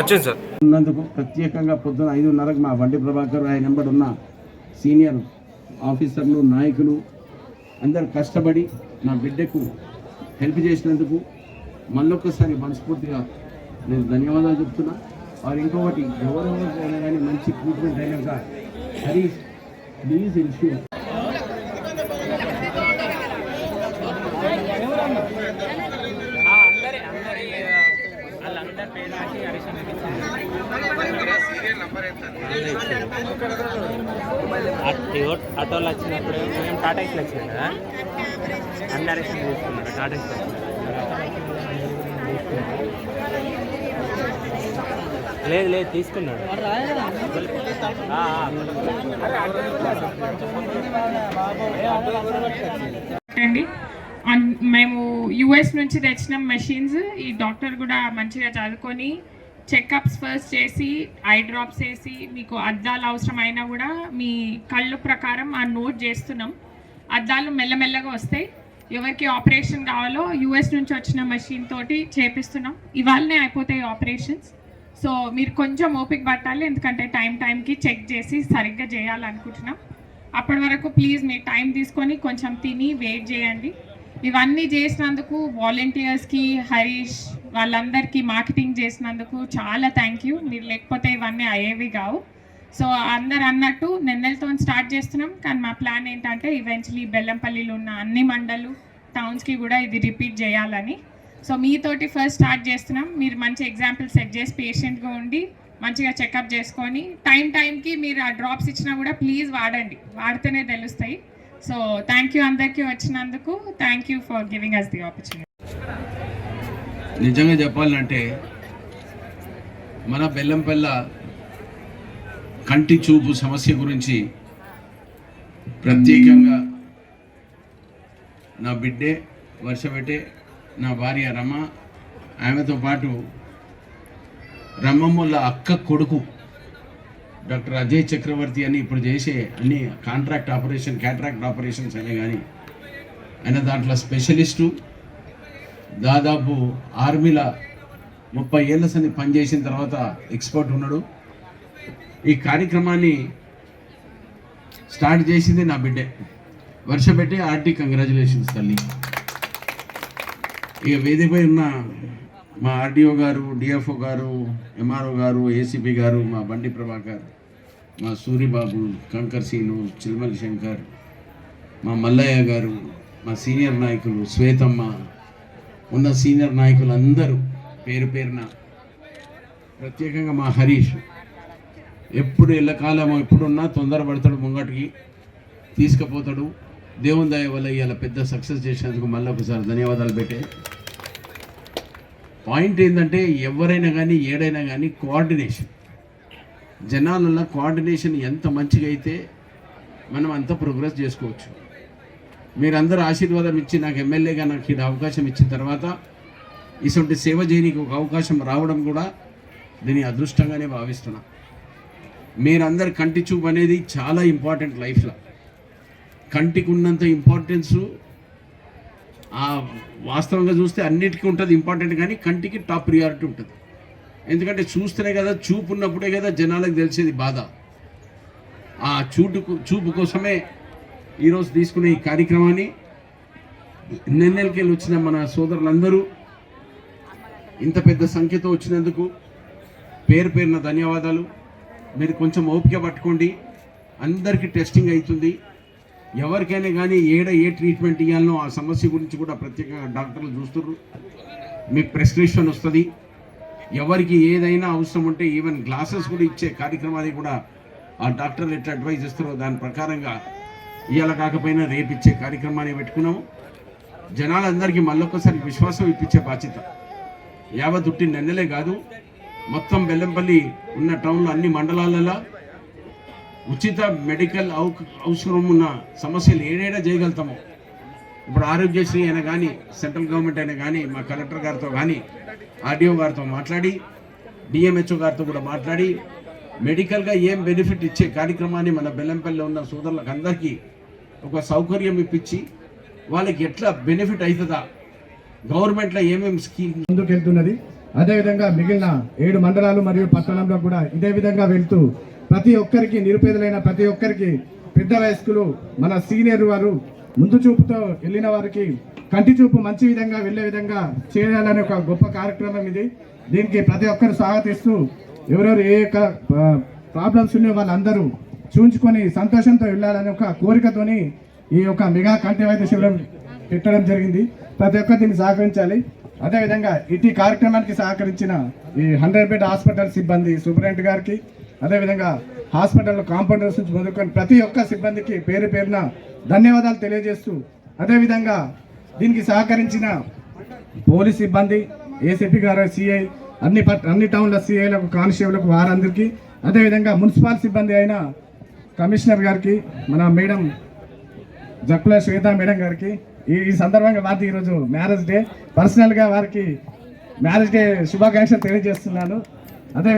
ఉన్నందుకు ప్రత్యేకంగా పొద్దున 5:30కు మా బండి ప్రభాకర్ ఆయన నెంబర్ ఉన్న సీనియర్ ఆఫీసర్లు నాయకులు అందరు కష్టపడి నా బిడ్డకు హెల్ప్ చేసినందుకు మళ్ళొక్కసారి మనస్ఫూర్తిగా నేను ధన్యవాదాలు చెప్తున్నా. వారు ఇంకొకటి ఎవరైనా కానీ మంచి ట్రీట్మెంట్ అయినాక హరీష్ ప్లీజ్ ఇన్ష్యూర్ ఆటోలు వచ్చినప్పుడు మేము టాటా ఎక్స్లో వచ్చినాం కదా, అన్ని అరెక్షన్ తీసుకున్నారు. టాటా ఎక్స్లో లేదు తీసుకున్నాడు. అండి మేము యుఎస్ నుంచి తెచ్చిన మెషిన్స్. ఈ డాక్టర్ కూడా మంచిగా చదువుకొని చెకప్స్ ఫస్ట్ చేసి ఐ డ్రాప్స్ వేసి మీకు అద్దాలు అవసరమైనా కూడా మీ కళ్ళు ప్రకారం ఆ నోట్ చేస్తున్నాం. అద్దాలు మెల్లమెల్లగా వస్తాయి. ఎవరికి ఆపరేషన్ కావాలో యుఎస్ నుంచి వచ్చిన మెషిన్ తోటి చేపిస్తున్నాం. ఇవాళనే అయిపోతాయి ఆపరేషన్స్. సో మీరు కొంచెం ఓపిక పట్టాలి, ఎందుకంటే టైంకి చెక్ చేసి సరిగ్గా చేయాలనుకుంటున్నాం. అప్పటి వరకు ప్లీజ్ మీ టైం తీసుకొని కొంచెం తిని వెయిట్ చేయండి. ఇవన్నీ చేసినందుకు వాలంటీర్స్కి, హరీష్ వాళ్ళందరికీ మార్కెటింగ్ చేసినందుకు చాలా థ్యాంక్ యూ. మీరు లేకపోతే ఇవన్నీ అయ్యేవి కావు. సో అందరు అన్నట్టు నెన్నెలతో స్టార్ట్ చేస్తున్నాం, కానీ మా ప్లాన్ ఏంటంటే ఈవెన్చువలీ బెల్లంపల్లిలో ఉన్న అన్ని మండలు టౌన్స్కి కూడా ఇది రిపీట్ చేయాలని. సో మీతోటి ఫస్ట్ స్టార్ట్ చేస్తున్నాం. మీరు మంచి ఎగ్జాంపుల్ సెట్ చేసి పేషెంట్గా ఉండి మంచిగా చెకప్ చేసుకొని టైంకి మీరు ఆ డ్రాప్స్ ఇచ్చినా కూడా ప్లీజ్ వాడండి, వాడితేనే తెలుస్తాయి. సో థ్యాంక్ యూ అందరికీ వచ్చినందుకు. Thank you for giving us the opportunity. నిజంగా చెప్పాలంటే మన బెల్లంపల్ల కంటి చూపు సమస్య గురించి ప్రత్యేకంగా నా బిడ్డే వర్షపెట్టే నా భార్య రమ, ఆమెతో పాటు రమ్మమ్మల అక్క కొడుకు డాక్టర్ అజయ్ చక్రవర్తి అని ఇప్పుడు చేసే అన్ని కాంట్రాక్ట్ ఆపరేషన్, క్యాట్రాక్ట్ ఆపరేషన్స్ అనే కానీ ఆయన దాంట్లో స్పెషలిస్టు. దాదాపు ఆర్మీలో 30 ఏళ్ళ సంది పనిచేసిన తర్వాత ఎక్స్పర్ట్ ఉన్నాడు. ఈ కార్యక్రమాన్ని స్టార్ట్ చేసింది నా బిడ్డే వర్షపెట్టి. ఆర్టీ కంగ్రాచులేషన్స్ తల్లి. ఇక వేదికపై ఉన్న మా ఆర్డీఓ గారు, డిఎఫ్ఓ గారు, ఎంఆర్ఓ గారు, ఏసీపీ గారు, మా బండి ప్రభాకర్, మా సూరిబాబు, కంకర్ సీను, చిల్మల్ శంకర్, మా మల్లయ్య గారు, మా సీనియర్ నాయకులు శ్వేతమ్మ, ఉన్న సీనియర్ నాయకులు అందరూ పేరు పేరున, ప్రత్యేకంగా మా హరీష్ ఎప్పుడు ఎల్లకాలం ఎప్పుడున్నా తొందరపడతాడు, ముంగటికి తీసుకుపోతాడు. దేవుని దయ వల్ల ఇలా పెద్ద సక్సెస్ చేసినందుకు మళ్ళీ ఒకసారి ధన్యవాదాలు పెట్టే. పాయింట్ ఏంటంటే ఎవరైనా కానీ ఏడైనా కానీ కోఆర్డినేషన్, జనాలలో కోఆర్డినేషన్ ఎంత మంచిగా అయితే మనం అంత ప్రోగ్రెస్ చేసుకోవచ్చు. మీరందరూ ఆశీర్వాదం ఇచ్చి నాకు ఎమ్మెల్యేగా నాకు ఈ అవకాశం ఇచ్చిన తర్వాత ఇటువంటి సేవ చేయడానికి ఒక అవకాశం రావడం కూడా దీని అదృష్టంగానే భావిస్తున్నా. మీరందరు కంటి చూపు అనేది చాలా ఇంపార్టెంట్ లైఫ్లో. కంటికి ఉన్నంత ఇంపార్టెన్సు వాస్తవంగా చూస్తే అన్నిటికీ ఉంటుంది ఇంపార్టెంట్, కానీ కంటికి టాప్ ప్రియారిటీ ఉంటుంది. ఎందుకంటే చూస్తేనే కదా, చూపు ఉన్నప్పుడే కదా జనాలకు తెలిసేది బాధ. ఆ చూపు కోసమే ఈరోజు తీసుకునే ఈ కార్యక్రమాన్ని నెన్నెలకెళ్ళి వచ్చిన మన సోదరులందరూ ఇంత పెద్ద సంఖ్యతో వచ్చినందుకు పేరు పేరున ధన్యవాదాలు. మీరు కొంచెం ఓపిక పట్టుకోండి, అందరికీ టెస్టింగ్ అవుతుంది. ఎవరికైనా కానీ ఏ ట్రీట్మెంట్ ఇవ్వాలనో ఆ సమస్య గురించి కూడా ప్రత్యేకంగా డాక్టర్లు చూస్తున్నారు. మీ ప్రిస్క్రిప్షన్ వస్తుంది. ఎవరికి ఏదైనా అవసరం ఉంటే ఈవెన్ గ్లాసెస్ కూడా ఇచ్చే కార్యక్రమాన్ని కూడా ఆ డాక్టర్లు ఎట్లా అడ్వైజ్ ఇస్తారో దాని ప్రకారంగా ఇవాళ కాకపోయినా రేపు ఇచ్చే కార్యక్రమాన్ని పెట్టుకున్నాము. జనాలందరికీ మళ్ళొక్కసారి విశ్వాసం ఇప్పించే బాధ్యత యావత్తుట్టి నెన్నెలే కాదు, మొత్తం బెల్లంపల్లి ఉన్న టౌన్లో అన్ని మండలాలలో ఉచిత మెడికల్ అవసరం ఉన్న సమస్యలు ఏడేడా చేయగలుగుతామో. ఇప్పుడు ఆరోగ్యశ్రీ అయినా కానీ, సెంట్రల్ గవర్నమెంట్ అయినా కానీ, మా కలెక్టర్ గారితో కానీ, ఆర్డీఓ గారితో మాట్లాడి, డిఎంహెచ్ఓ గారితో కూడా మాట్లాడి మెడికల్గా ఏం బెనిఫిట్ ఇచ్చే కార్యక్రమాన్ని మన బెల్లంపల్లిలో ఉన్న సోదరులకు అందరికీ ఒక సౌకర్యం ఇప్పించి వాళ్ళకి ఎట్లా బెనిఫిట్ అవుతుందా, గవర్నమెంట్లో ఏమేమి స్కీమ్ ముందుకెళ్తున్నది. అదేవిధంగా మిగిలిన 7 మండలాలు మరియు పట్టణంలో కూడా ఇదే విధంగా వెళ్తూ ప్రతి ఒక్కరికి, నిరుపేదలైన ప్రతి ఒక్కరికి, పెద్ద వయస్కులు, మన సీనియర్ వారు ముందు చూపుతో వెళ్ళిన వారికి కంటి చూపు మంచి విధంగా వెళ్ళే విధంగా చేయాలనే ఒక గొప్ప కార్యక్రమం ఇది. దీనికి ప్రతి ఒక్కరు స్వాగతిస్తూ ఎవరెవరు ఏ ప్రాబ్లమ్స్ ఉన్నాయో వాళ్ళందరూ చూంచుకొని సంతోషంతో వెళ్ళాలనే ఒక కోరికతోని ఈ యొక్క మెగా కంటి వైద్య శిబిరం పెట్టడం జరిగింది. ప్రతి ఒక్కరు దీన్ని సహకరించాలి. అదేవిధంగా ఇటీ కార్యక్రమానికి సహకరించిన ఈ 100 బెడ్ హాస్పిటల్ సిబ్బంది, సూపరింటెండెంట్ గారికి, అదేవిధంగా హాస్పిటల్ కాంపౌండర్స్ నుంచి మొదలుకొని ప్రతి ఒక్క సిబ్బందికి పేరు పేరున ధన్యవాదాలు తెలియజేస్తూ, అదేవిధంగా దీనికి సహకరించిన పోలీస్ సిబ్బంది, ఏసీపీ గారు, సిఐ, అన్ని టౌన్ల సిఐలకు, కానిస్టేబుల్కు, వారందరికీ, అదేవిధంగా మున్సిపల్ సిబ్బంది అయిన కమిషనర్ గారికి, మన మేడం జక్కుల శ్వేత మేడం గారికి ఈ సందర్భంగా వారికి ఈరోజు మ్యారేజ్ డే, పర్సనల్గా వారికి మ్యారేజ్ డే శుభాకాంక్షలు తెలియజేస్తున్నాను. అదే